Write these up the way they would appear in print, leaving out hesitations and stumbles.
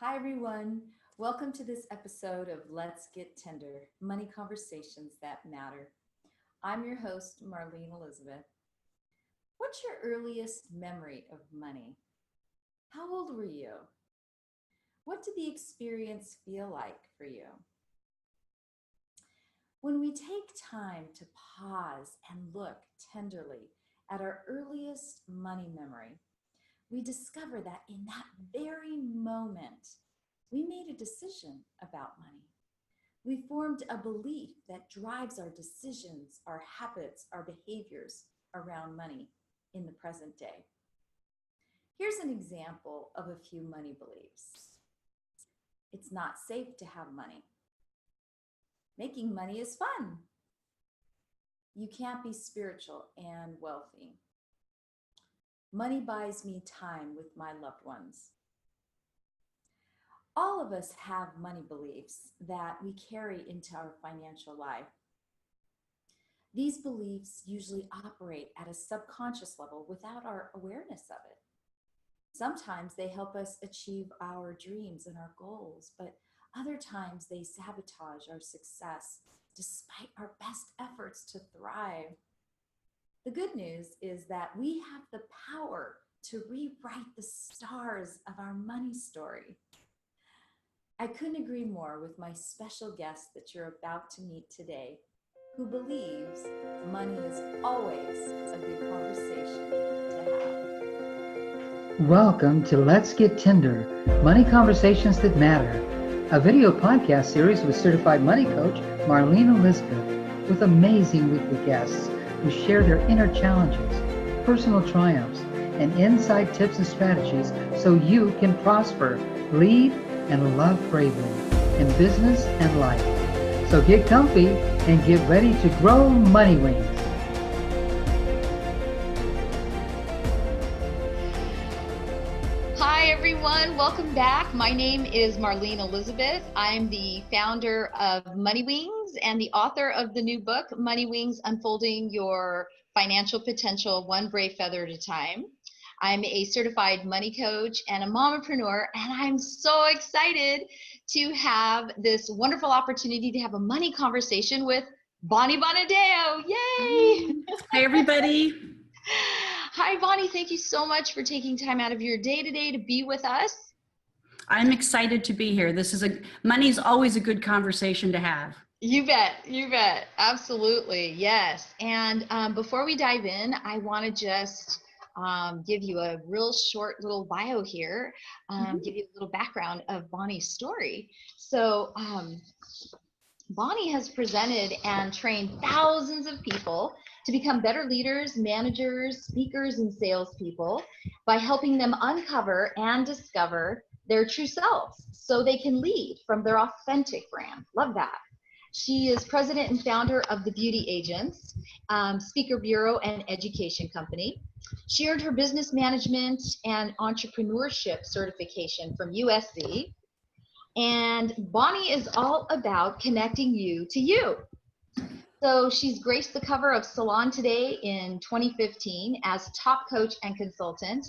Hi, everyone. Welcome to this episode of Let's Get Tender, Money Conversations That Matter. I'm your host, Marlene Elizabeth. What's your earliest memory of money? How old were you? What did the experience feel like for you? When we take time to pause and look tenderly at our earliest money memory, we discover that in that very moment, we made a decision about money. We formed a belief that drives our decisions, our habits, our behaviors around money in the present day. Here's an example of a few money beliefs. It's not safe to have money. Making money is fun. You can't be spiritual and wealthy. Money buys me time with my loved ones. All of us have money beliefs that we carry into our financial life. These beliefs usually operate at a subconscious level without our awareness of it. Sometimes they help us achieve our dreams and our goals, but other times they sabotage our success despite our best efforts to thrive. The good news is that we have the power to rewrite the stars of our money story. I couldn't agree more with my special guest that you're about to meet today, who believes money is always a good conversation to have. Welcome to Let's Get Tender, Money Conversations That Matter, a video podcast series with certified money coach Marlene Elizabeth, with amazing weekly guests who share their inner challenges, personal triumphs, and inside tips and strategies so you can prosper, lead, and love bravely in business and life. So get comfy and get ready to grow money wings. Hi, everyone. Welcome back. My name is Marlene Elizabeth. I'm the founder of MONEYWINGS and the author of the new book, MONEYWINGS: Unfolding Your Financial Potential One Brave Feather at a Time. I'm a certified money coach and a mompreneur, and I'm so excited to have this wonderful opportunity to have a money conversation with Bonnie Bonadeo. Yay! Hi, everybody. Hi, Bonnie. Thank you so much for taking time out of your day today to be with us. I'm excited to be here. Money's always a good conversation to have. You bet. You bet. Absolutely. Yes. And before we dive in, I want to just give you a real short little bio here, give you a little background of Bonnie's story. So Bonnie has presented and trained thousands of people to become better leaders, managers, speakers, and salespeople by helping them uncover and discover their true selves so they can lead from their authentic brand. Love that. She is president and founder of the Beauty Agents, Speaker Bureau and Education Company. She earned her business management and entrepreneurship certification from USC. And Bonnie is all about connecting you to you. So she's graced the cover of Salon Today in 2015 as top coach and consultant,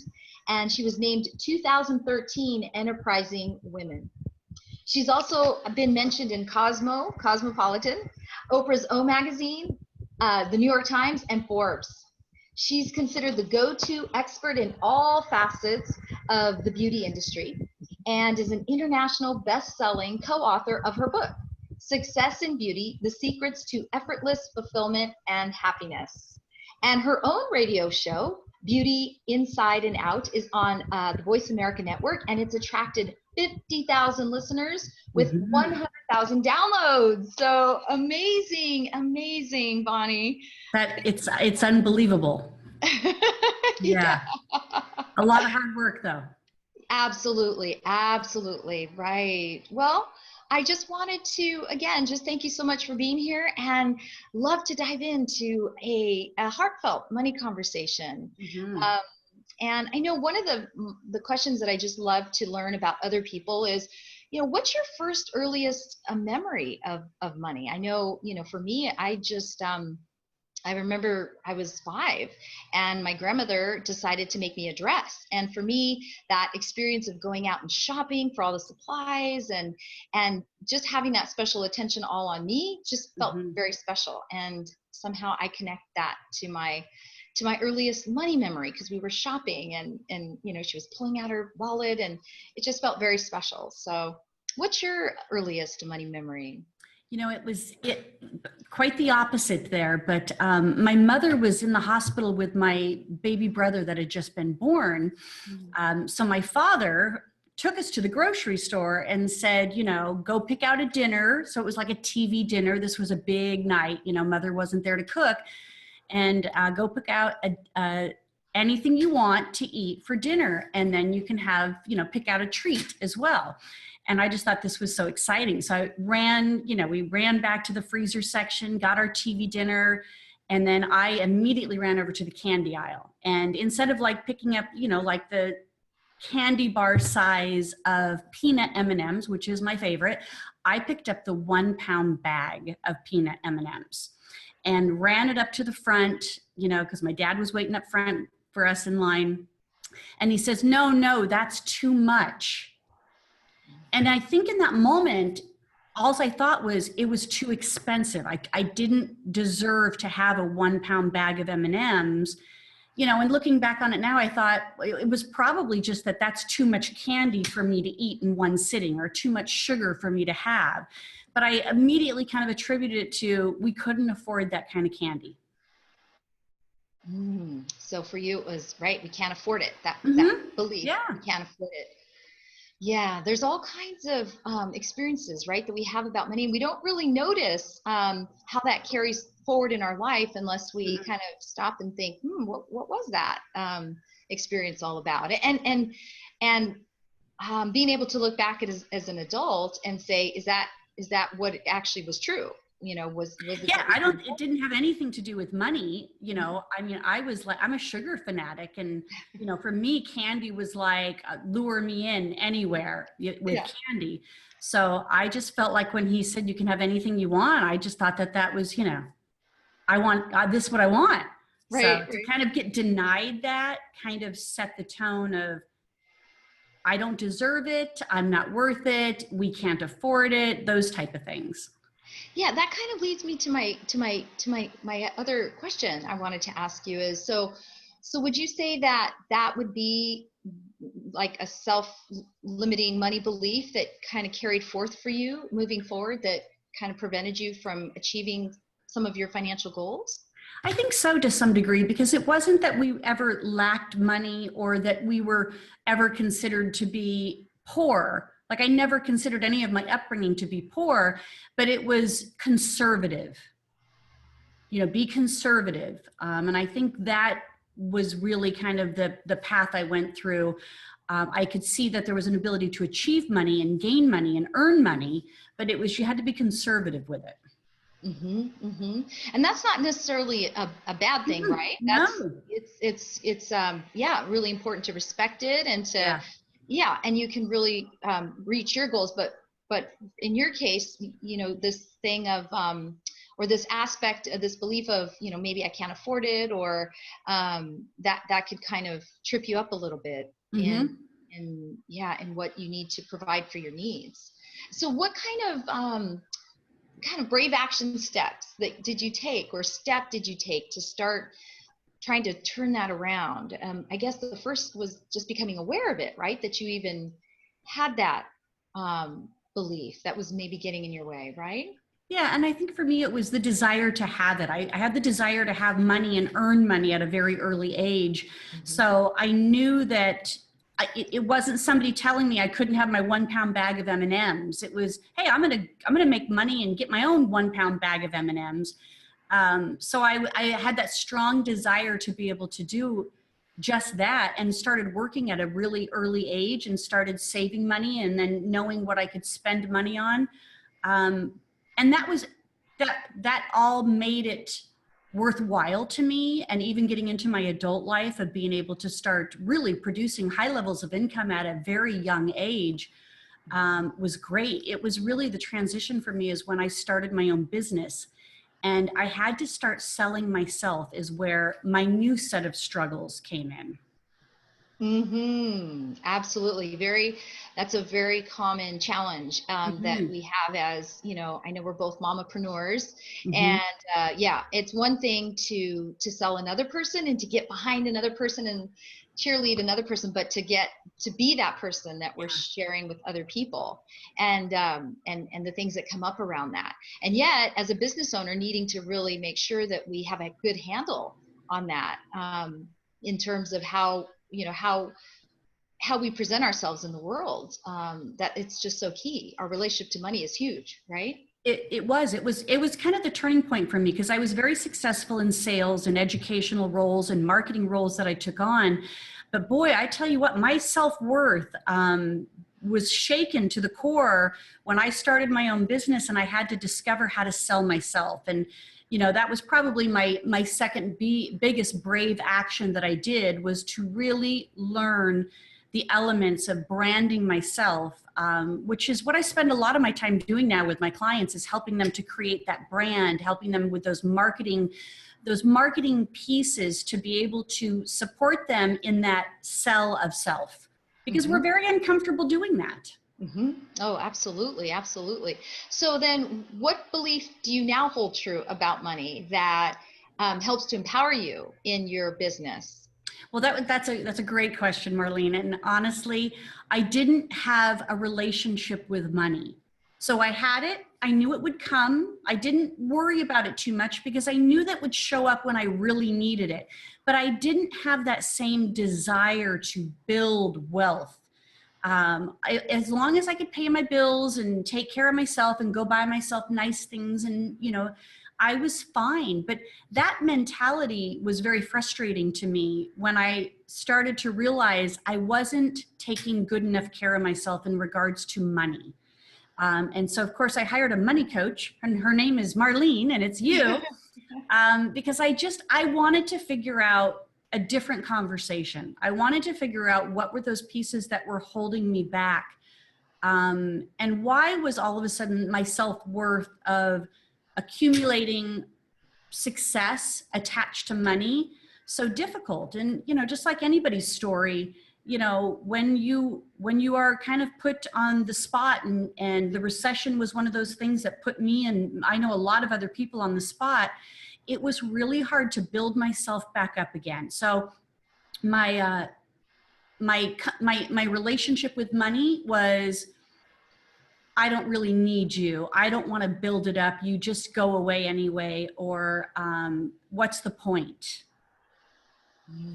and she was named 2013 Enterprising Women. She's also been mentioned in Cosmopolitan, Oprah's O Magazine, the New York Times, and Forbes. She's considered the go-to expert in all facets of the beauty industry and is an international best-selling co-author of her book, Success in Beauty: The Secrets to Effortless Fulfillment and Happiness. And her own radio show, Beauty Inside and Out, is on the Voice America Network, and it's attracted 50,000 listeners with 100,000 downloads. So amazing, amazing, Bonnie. It's unbelievable. Yeah. A lot of hard work, though. Absolutely, absolutely, right. Well, I just wanted to, again, just thank you so much for being here and love to dive into a heartfelt money conversation. And I know one of the questions that I just love to learn about other people is, what's your first earliest memory of money? I know, for me, I just, I remember I was 5 and my grandmother decided to make me a dress. And for me, that experience of going out and shopping for all the supplies and just having that special attention all on me just felt very special. And somehow I connect that to my earliest money memory, because we were shopping and you know, she was pulling out her wallet and it just felt very special. So what's your earliest money memory? You know, it was quite the opposite there, but my mother was in the hospital with my baby brother that had just been born. So my father took us to the grocery store and said, you know, go pick out a dinner. So it was like a TV dinner. This was a big night, you know, mother wasn't there to cook. And go pick out anything you want to eat for dinner. And then you can have, you know, pick out a treat as well. And I just thought this was so exciting. So I ran, you know, we ran back to the freezer section, got our TV dinner, and then I immediately ran over to the candy aisle. And instead of like picking up, you know, like the candy bar size of peanut M&Ms, which is my favorite, I picked up the 1 pound bag of peanut M&Ms and ran it up to the front, you know, because my dad was waiting up front for us in line. And he says, no, that's too much. And I think in that moment, all I thought was it was too expensive. I didn't deserve to have a 1 pound bag of M&Ms, you know, and looking back on it now, I thought it was probably just that that's too much candy for me to eat in one sitting, or too much sugar for me to have. But I immediately kind of attributed it to, we couldn't afford that kind of candy. So for you, it was right. We can't afford it. That belief, Yeah. We can't afford it. Yeah, there's all kinds of experiences, right, that we have about money. We don't really notice how that carries forward in our life unless we kind of stop and think, what was that experience all about? And being able to look back at it as an adult and say, is that what actually was true? You know, was it? Yeah, it didn't have anything to do with money. You know, I mean, I was like, I'm a sugar fanatic. And, you know, for me, candy was like, lure me in anywhere with candy. So I just felt like when he said, you can have anything you want, I just thought that was, you know, I want, this is what I want. Right. So to kind of get denied that kind of set the tone of, I don't deserve it. I'm not worth it. We can't afford it. Those type of things. Yeah, that kind of leads me to my other question I wanted to ask you is, so would you say that would be like a self-limiting money belief that kind of carried forth for you moving forward, that kind of prevented you from achieving some of your financial goals? I think so, to some degree, because it wasn't that we ever lacked money or that we were ever considered to be poor. Like, I never considered any of my upbringing to be poor, but it was conservative. You know, be conservative. And I think that was really kind of the path I went through. I could see that there was an ability to achieve money and gain money and earn money, but it was, you had to be conservative with it. And that's not necessarily a bad thing, right? That's, no. It's really important to respect it and to, and you can really reach your goals. But in your case, you know, this thing of, or this aspect of this belief of, you know, maybe I can't afford it, or that could kind of trip you up a little bit in what you need to provide for your needs. So what kind of brave action steps did you take to start trying to turn that around? I guess the first was just becoming aware of it, right? That you even had that belief that was maybe getting in your way, right? Yeah, and I think for me, it was the desire to have it. I had the desire to have money and earn money at a very early age. So I knew that it wasn't somebody telling me I couldn't have my 1 pound bag of M&Ms. It was, hey, I'm gonna make money and get my own 1 pound bag of M&Ms. So I had that strong desire to be able to do just that, and started working at a really early age and started saving money and then knowing what I could spend money on. And that all made it worthwhile to me. And even getting into my adult life of being able to start really producing high levels of income at a very young age was great. It was really the transition for me is when I started my own business. And I had to start selling myself is where my new set of struggles came in. Absolutely. That's a very common challenge that we have as, I know we're both mamapreneurs, and yeah, it's one thing to sell another person and to get behind another person and cheerlead another person, but to get to be that person that we're sharing with other people, and the things that come up around that. And yet, as a business owner, needing to really make sure that we have a good handle on that, in terms of how we present ourselves in the world, that it's just so key. Our relationship to money is huge, right? It was kind of the turning point for me, because I was very successful in sales and educational roles and marketing roles that I took on. But boy, I tell you what, my self-worth was shaken to the core when I started my own business and I had to discover how to sell myself. And that was probably my second biggest brave action that I did, was to really learn the elements of branding myself, which is what I spend a lot of my time doing now with my clients, is helping them to create that brand, helping them with those marketing pieces to be able to support them in that sell of self, because we're very uncomfortable doing that. Oh, absolutely. Absolutely. So then what belief do you now hold true about money that helps to empower you in your business? Well, that's a great question, Marlene. And honestly, I didn't have a relationship with money. So I had it, I knew it would come. I didn't worry about it too much because I knew that would show up when I really needed it. But I didn't have that same desire to build wealth. As long as I could pay my bills and take care of myself and go buy myself nice things, and I was fine. But that mentality was very frustrating to me when I started to realize I wasn't taking good enough care of myself in regards to money. And so, of course, I hired a money coach, and her name is Marlene, and it's you, because I wanted to figure out a different conversation. I wanted to figure out what were those pieces that were holding me back. And why was all of a sudden my self-worth of accumulating success attached to money so difficult? And, just like anybody's story, when you are kind of put on the spot, and the recession was one of those things that put me, and I know a lot of other people, on the spot, it was really hard to build myself back up again. So my relationship with money was, I don't really need you. I don't want to build it up. You just go away anyway. Or what's the point?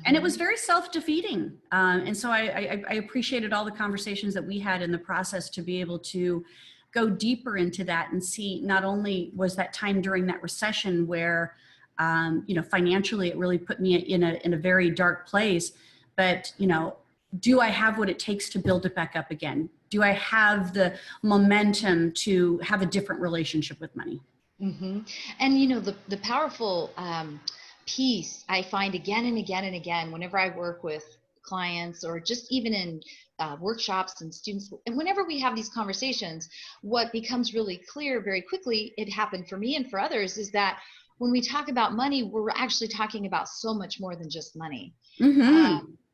And it was very self-defeating. And so I appreciated all the conversations that we had in the process to be able to go deeper into that and see, not only was that time during that recession where, financially it really put me in a very dark place, but, do I have what it takes to build it back up again? Do I have the momentum to have a different relationship with money? And, the powerful piece I find again and again and again, whenever I work with clients, or just even in workshops and students, and whenever we have these conversations, what becomes really clear very quickly, it happened for me and for others, is that when we talk about money, we're actually talking about so much more than just money.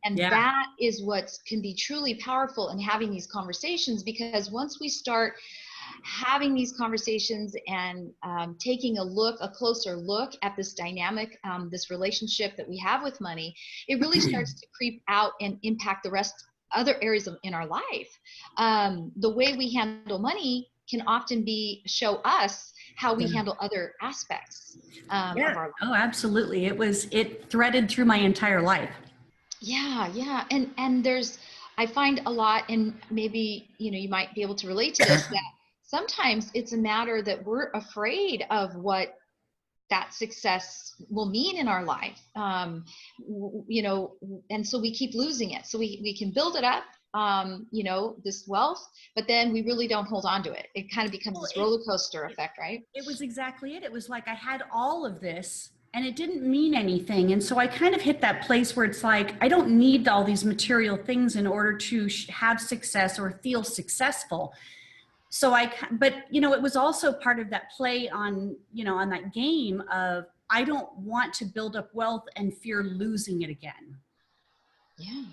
And that is what can be truly powerful in having these conversations, because once we start having these conversations and taking a closer look at this dynamic, this relationship that we have with money, it really starts to creep out and impact the other areas in our life. The way we handle money can often show us how we handle other aspects of our life. Oh, absolutely. It threaded through my entire life. Yeah. And I find a lot, and maybe, you might be able to relate to this, that sometimes it's a matter that we're afraid of what that success will mean in our life. And so we keep losing it. So we can build it up, this wealth, but then we really don't hold on to it. It kind of becomes this roller coaster effect, right? It was exactly it. It was like I had all of this and it didn't mean anything. And so I kind of hit that place where it's like, I don't need all these material things in order to have success or feel successful. So but it was also part of that play on, on that game of, I don't want to build up wealth and fear losing it again. Yeah.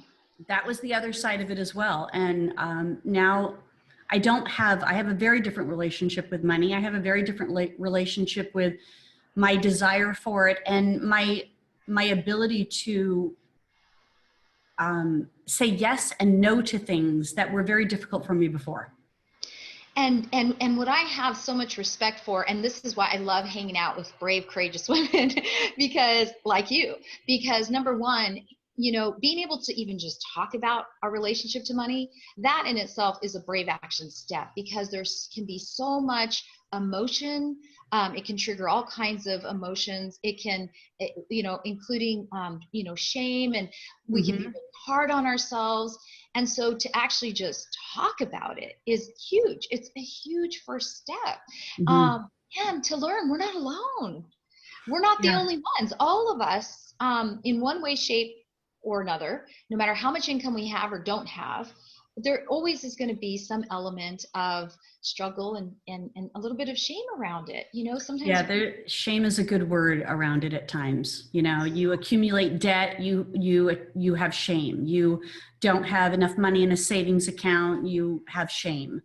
That was the other side of it as well. And now I have a very different relationship with money. I have a very different relationship with my desire for it and my ability to say yes and no to things that were very difficult for me before. And what I have so much respect for, and this is why I love hanging out with brave, courageous women, because number one, being able to even just talk about our relationship to money, that in itself is a brave action step, because can be so much emotion. It can trigger all kinds of emotions. It can, including, shame, and we can be really hard on ourselves. And so to actually just talk about it is huge. It's a huge first step. And to learn we're not alone. We're not the only ones. All of us, in one way, shape, or another, no matter how much income we have or don't have, there always is going to be some element of struggle and a little bit of shame around it. Sometimes shame is a good word around it at times. You accumulate debt, you have shame. You don't have enough money in a savings account, you have shame.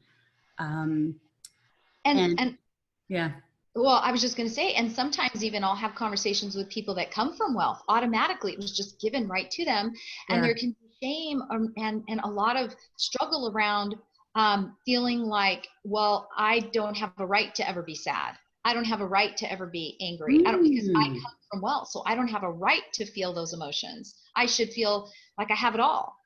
Yeah. Well, I was just going to say, and sometimes even I'll have conversations with people that come from wealth. Automatically, it was just given right to them. And there can be shame and a lot of struggle around feeling like, well, I don't have a right to ever be sad. I don't have a right to ever be angry. Because I come from wealth. So I don't have a right to feel those emotions. I should feel like I have it all.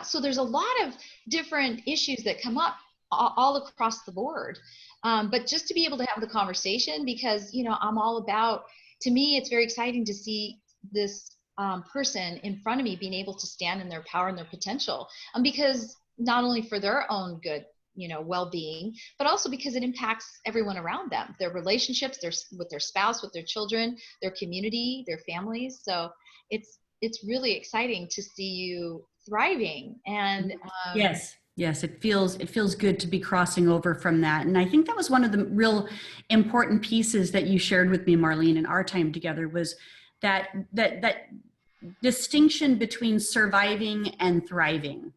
So there's a lot of different issues that come up all across the board. But just to be able to have the conversation, because, I'm all about, to me, it's very exciting to see this person in front of me being able to stand in their power and their potential. Because not only for their own good, well-being, but also because it impacts everyone around them, their relationships, with their spouse, with their children, their community, their families. So it's really exciting to see you thriving. And Yes, it feels good to be crossing over from that. And I think that was one of the real important pieces that you shared with me, Marlene, in our time together, was that distinction between surviving and thriving.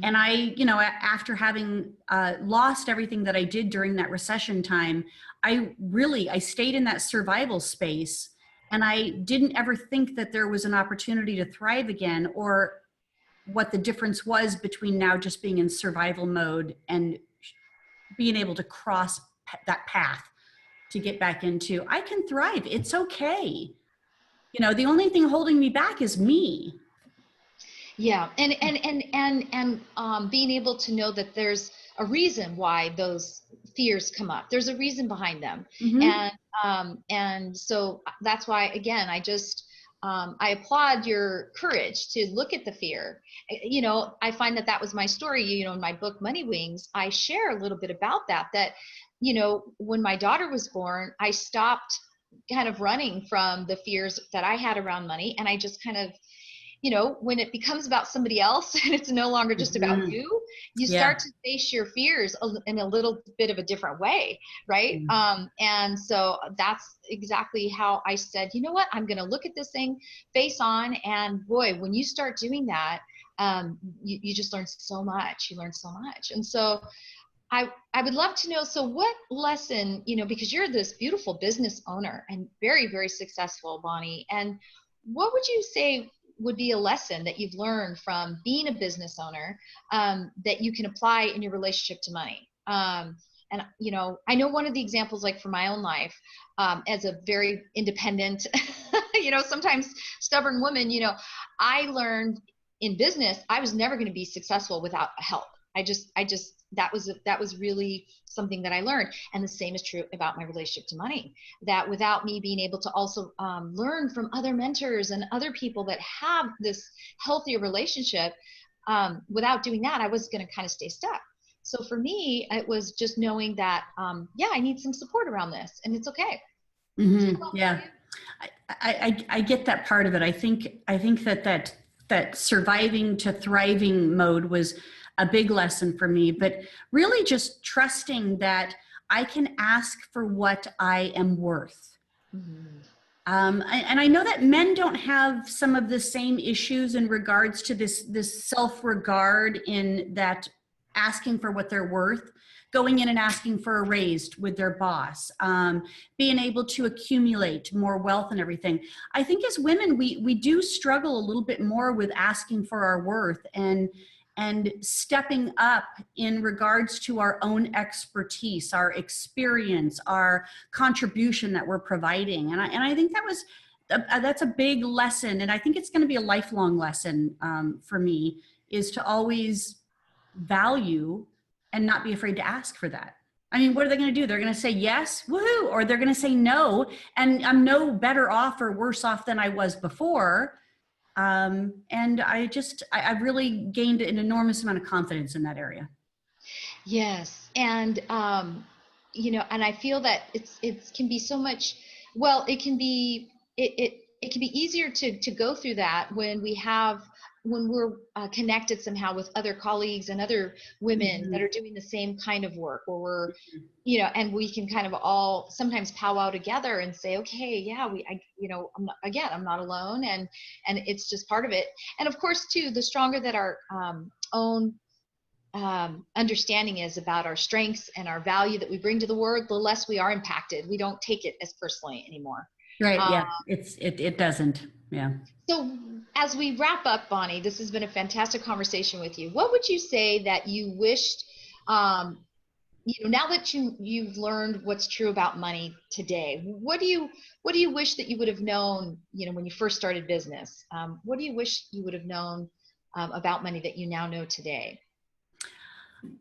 And I, after having lost everything that I did during that recession time, I stayed in that survival space, and I didn't ever think that there was an opportunity to thrive again, or what the difference was between now just being in survival mode and being able to cross that path to get back into, I can thrive. It's okay. The only thing holding me back is me. Yeah. And being able to know that there's a reason why those fears come up. There's a reason behind them. And so that's why, again, I applaud your courage to look at the fear. I find that was my story. In my book, MONEYWINGS, I share a little bit about that, when my daughter was born, I stopped kind of running from the fears that I had around money. And I just kind of, when it becomes about somebody else and it's no longer just about you, start to face your fears in a little bit of a different way. Right. And so that's exactly how I said, you know what, I'm going to look at this thing face on. And boy, when you start doing that, you just learn so much. You learn so much. And so I would love to know, so what lesson, because you're this beautiful business owner and very, very successful, Bonnie, and what would you say would be a lesson that you've learned from being a business owner that you can apply in your relationship to money? And, I know one of the examples, like for my own life, as a very independent, sometimes stubborn woman, I learned in business, I was never going to be successful without help. That was really something that I learned. And the same is true about my relationship to money, that without me being able to also learn from other mentors and other people that have this healthier relationship, without doing that, I was going to kind of stay stuck. So for me, it was just knowing that, I need some support around this, and it's okay. Yeah. I get that part of it. I think that that surviving to thriving mode was a big lesson for me, but really just trusting that I can ask for what I am worth. Mhm. And I know that men don't have some of the same issues in regards to this self-regard, in that asking for what they're worth, going in and asking for a raise with their boss, being able to accumulate more wealth and everything. I think as women, we do struggle a little bit more with asking for our worth and stepping up in regards to our own expertise, our experience, our contribution that we're providing. And I think that's a big lesson. And I think it's going to be a lifelong lesson for me, is to always value and not be afraid to ask for that. I mean, what are they going to do? They're going to say yes, woohoo, or they're going to say no, and I'm no better off or worse off than I was before. And I've really gained an enormous amount of confidence in that area. Yes. And, and I feel that it can be so much, well, it can be easier to go through that when we're connected somehow with other colleagues and other women that are doing the same kind of work, or we're, and we can kind of all sometimes powwow together and say, okay, yeah, I'm not alone. And it's just part of it. And of course too, the stronger that our own understanding is about our strengths and our value that we bring to the world, the less we are impacted. We don't take it as personally anymore. Right. Yeah. It doesn't. Yeah. So as we wrap up, Bonnie, this has been a fantastic conversation with you. What would you say that you wished, now that you've learned what's true about money today, what do you wish that you would have known, when you first started business? What do you wish you would have known about money that you now know today?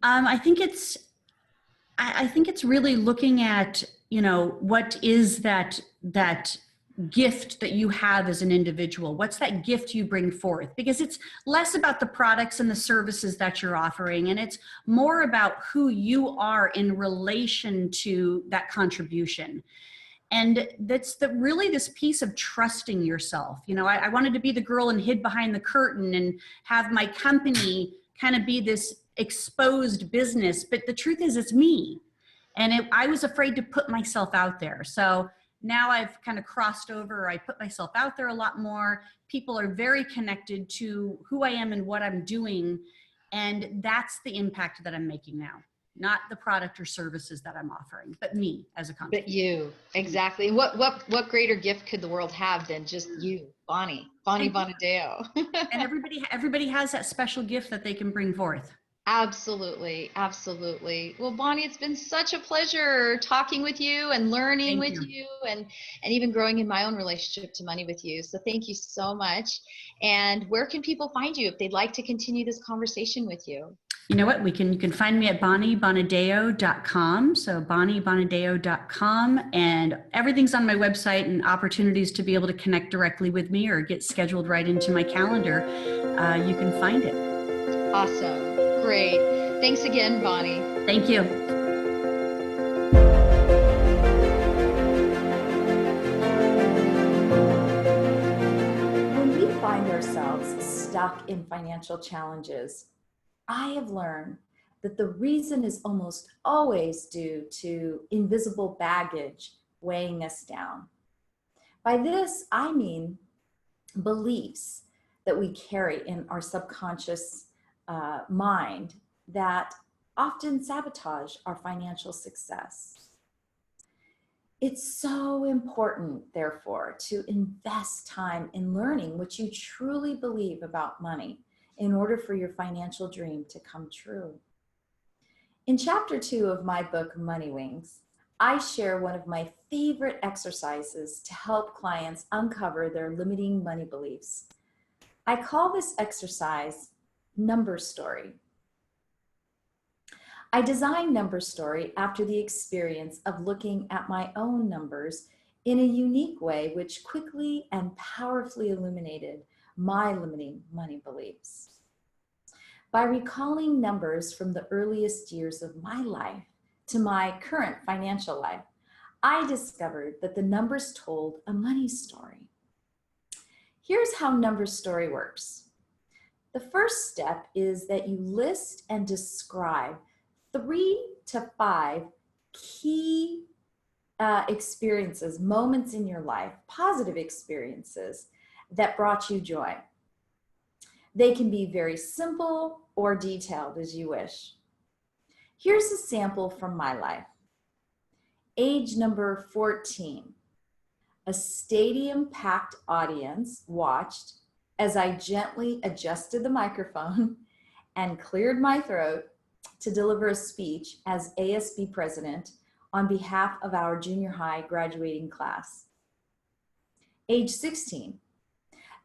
I think it's really looking at, what is that gift that you have as an individual? What's that gift you bring forth? Because it's less about the products and the services that you're offering, and it's more about who you are in relation to that contribution. And that's really this piece of trusting yourself. I wanted to be the girl and hid behind the curtain and have my company kind of be this exposed business, but the truth is it's me. And I was afraid to put myself out there. So now I've kind of crossed over. I put myself out there a lot more. People are very connected to who I am and what I'm doing. And that's the impact that I'm making now. Not the product or services that I'm offering, but me as a company. But you, exactly. What greater gift could the world have than just you, Bonnie Bonadeo? And everybody has that special gift that they can bring forth. Absolutely. Absolutely. Well, Bonnie, it's been such a pleasure talking with you and learning with you and even growing in my own relationship to money with you. So thank you so much. And where can people find you if they'd like to continue this conversation with you? You know what? You can find me at BonnieBonadeo.com. So BonnieBonadeo.com, and everything's on my website, and opportunities to be able to connect directly with me or get scheduled right into my calendar. You can find it. Awesome. Great. Thanks again, Bonnie. Thank you. When we find ourselves stuck in financial challenges, I have learned that the reason is almost always due to invisible baggage weighing us down. By this, I mean beliefs that we carry in our subconscious mind that often sabotage our financial success. It's so important, therefore, to invest time in learning what you truly believe about money in order for your financial dream to come true. In chapter 2 of my book, MONEYWINGS, I share one of my favorite exercises to help clients uncover their limiting money beliefs. I call this exercise Number Story. I designed Number Story after the experience of looking at my own numbers in a unique way, which quickly and powerfully illuminated my limiting money beliefs. By recalling numbers from the earliest years of my life to my current financial life, I discovered that the numbers told a money story. Here's how Number Story works. The first step is that you list and describe 3 to 5 key experiences, moments in your life, positive experiences that brought you joy. They can be very simple or detailed as you wish. Here's a sample from my life. Age number 14. A stadium-packed audience watched as I gently adjusted the microphone and cleared my throat to deliver a speech as ASB president on behalf of our junior high graduating class. Age 16.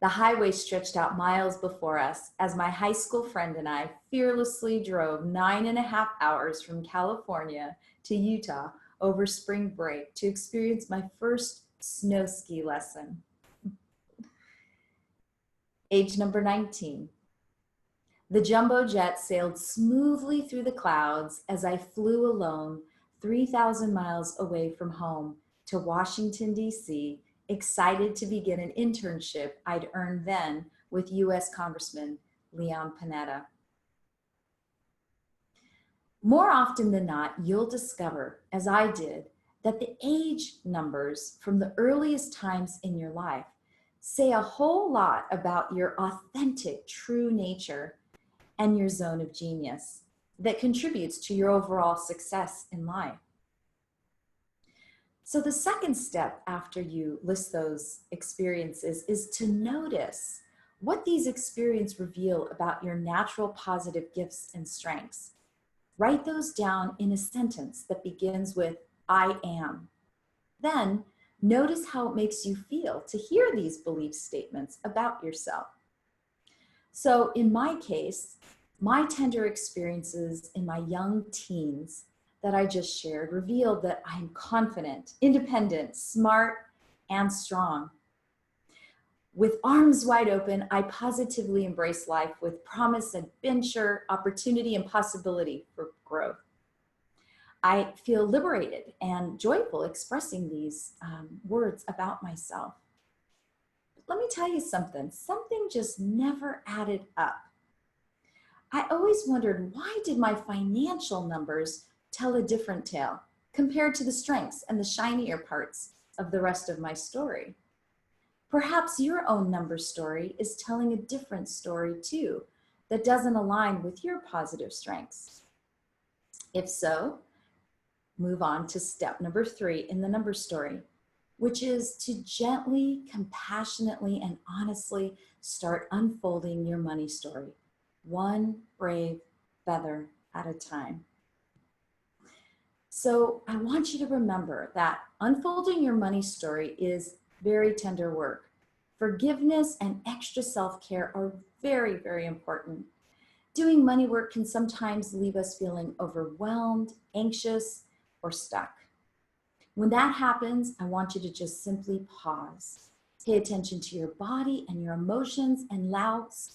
The highway stretched out miles before us as my high school friend and I fearlessly drove 9.5 hours from California to Utah over spring break to experience my first snow ski lesson. Age number 19. The jumbo jet sailed smoothly through the clouds as I flew alone 3,000 miles away from home to Washington, D.C., excited to begin an internship I'd earned then with U.S. Congressman Leon Panetta. More often than not, you'll discover, as I did, that the age numbers from the earliest times in your life say a whole lot about your authentic, true nature and your zone of genius that contributes to your overall success in life. So the second step after you list those experiences is to notice what these experiences reveal about your natural positive gifts and strengths. Write those down in a sentence that begins with, I am. Then notice how it makes you feel to hear these belief statements about yourself. So in my case, my tender experiences in my young teens that I just shared revealed that I'm confident, independent, smart, and strong. With arms wide open, I positively embrace life with promise, adventure, opportunity, and possibility for growth. I feel liberated and joyful expressing these words about myself. Let me tell you something just never added up. I always wondered, why did my financial numbers tell a different tale compared to the strengths and the shinier parts of the rest of my story? Perhaps your own number story is telling a different story too, that doesn't align with your positive strengths. If so, move on to step number 3 in the number story, which is to gently, compassionately, and honestly start unfolding your money story, one brave feather at a time. So I want you to remember that unfolding your money story is very tender work. Forgiveness and extra self-care are very, very important. Doing money work can sometimes leave us feeling overwhelmed, anxious, or stuck. When that happens, I want you to just simply pause. Pay attention to your body and your emotions and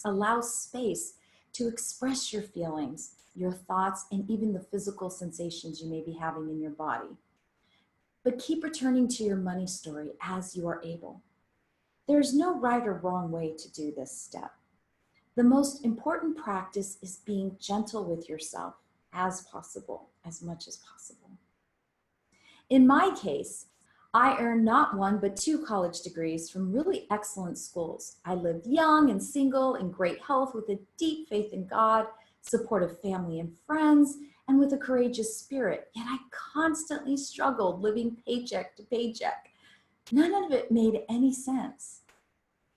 allow space to express your feelings, your thoughts, and even the physical sensations you may be having in your body. But keep returning to your money story as you are able. There's no right or wrong way to do this step. The most important practice is being gentle with yourself as possible, as much as possible. In my case, I earned not 1, but 2 college degrees from really excellent schools. I lived young and single in great health with a deep faith in God, supportive family and friends, and with a courageous spirit. Yet I constantly struggled living paycheck to paycheck. None of it made any sense.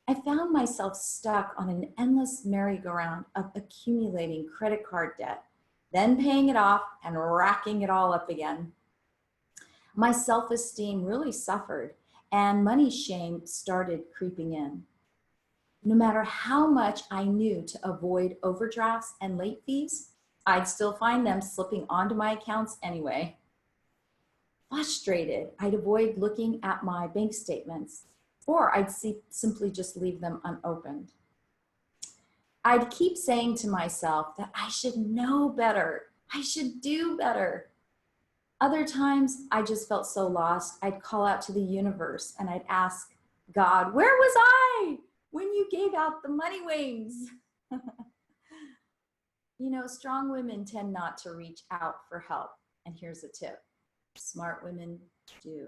I found myself stuck on an endless merry-go-round of accumulating credit card debt, then paying it off and racking it all up again. My self-esteem really suffered, and money shame started creeping in. No matter how much I knew to avoid overdrafts and late fees, I'd still find them slipping onto my accounts anyway. Frustrated, I'd avoid looking at my bank statements, or I'd simply just leave them unopened. I'd keep saying to myself that I should know better, I should do better. Other times, I just felt so lost, I'd call out to the universe and I'd ask God, where was I when you gave out the money wings? You know, strong women tend not to reach out for help. And here's a tip: smart women do.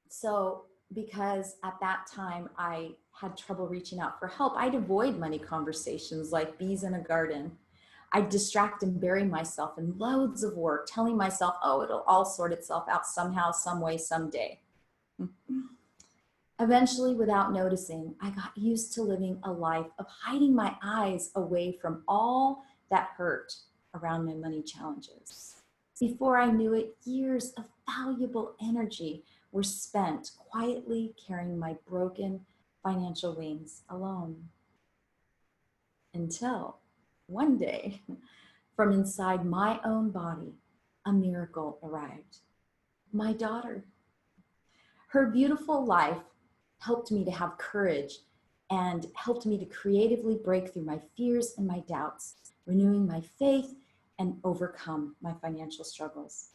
So, because at that time I had trouble reaching out for help, I'd avoid money conversations like bees in a garden. I'd distract and bury myself in loads of work, telling myself, oh, it'll all sort itself out somehow, some way, someday. Eventually, without noticing, I got used to living a life of hiding my eyes away from all that hurt around my money challenges. Before I knew it, years of valuable energy were spent quietly carrying my broken financial wings alone. Until one day, from inside my own body, a miracle arrived. My daughter. Her beautiful life helped me to have courage and helped me to creatively break through my fears and my doubts, renewing my faith and overcome my financial struggles.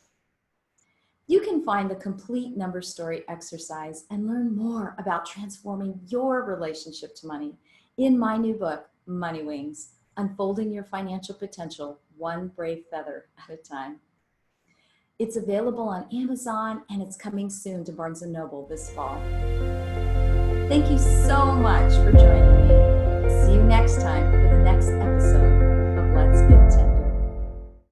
You can find the complete number story exercise and learn more about transforming your relationship to money in my new book, Money Wings, Unfolding Your Financial Potential, One Brave Feather at a Time. It's available on Amazon and it's coming soon to Barnes & Noble this fall. Thank you so much for joining me.